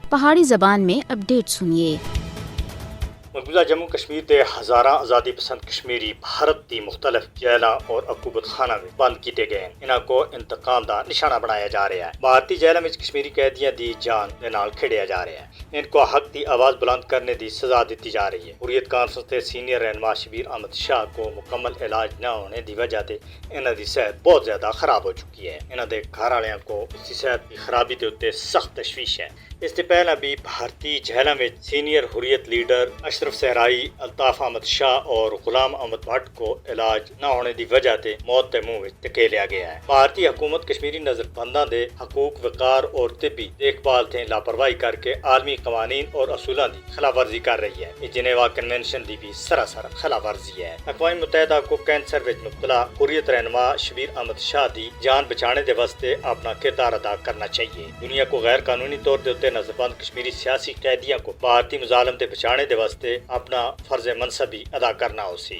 پہاڑی زبان میں اپڈیٹ سنیے۔ مقبوضہ جموں کشمیر کے ہزارہ آزادی پسند کشمیری بھارت کی مختلف جیلوں اور عقوبت خانہ میں بند کیے گئے ہیں۔ انہوں کو انتقام کا نشانہ بنایا جا رہا ہے۔ بھارتی جیلوں میں کشمیری قیدیاں دی جان کے نال کھیڑیا جا رہا ہے۔ ان کو حق کی آواز بلند کرنے کی سزا دیتی جا رہی ہے۔ حریت کانفرنس کے سینئر رہنما شبیر احمد شاہ کو مکمل علاج نہ ہونے کی وجہ سے انہوں کی صحت بہت زیادہ خراب ہو چکی ہے۔ انہوں کے گھر والوں کو اس کی صحت کی خرابی کے اتنے سخت تشویش ہے۔ اس سے پہلے بھی بھارتی جیلوں میں سینئر حریت لیڈر اشرف صحرائی، الطاف احمد شاہ اور غلام احمد بھٹ کو علاج نہ ہونے کی وجہ سے موت کے منہ دھکیلیا گیا ہے۔ بھارتی حکومت کشمیری نظر بنداں دے حقوق، وقار اور طبی دیکھ بھال سے لاپرواہی کر کے عالمی قوانین اور اصولوں کی خلاف ورزی کر رہی ہے۔ یہ جنیوا کنونشن کی بھی سراسر خلاف ورزی ہے۔ اقوام متحدہ کو کینسر میں مبتلا حریت رہنما شبیر احمد شاہ کی جان بچانے کے واسطے اپنا کردار ادا کرنا چاہیے۔ دنیا کو غیر قانونی طور پر نظر بند کشمیری سیاسی قیدیوں کو بھارتی مظالم سے بچانے کے واسطے اپنا فرض منصبی ادا کرنا ہو سی۔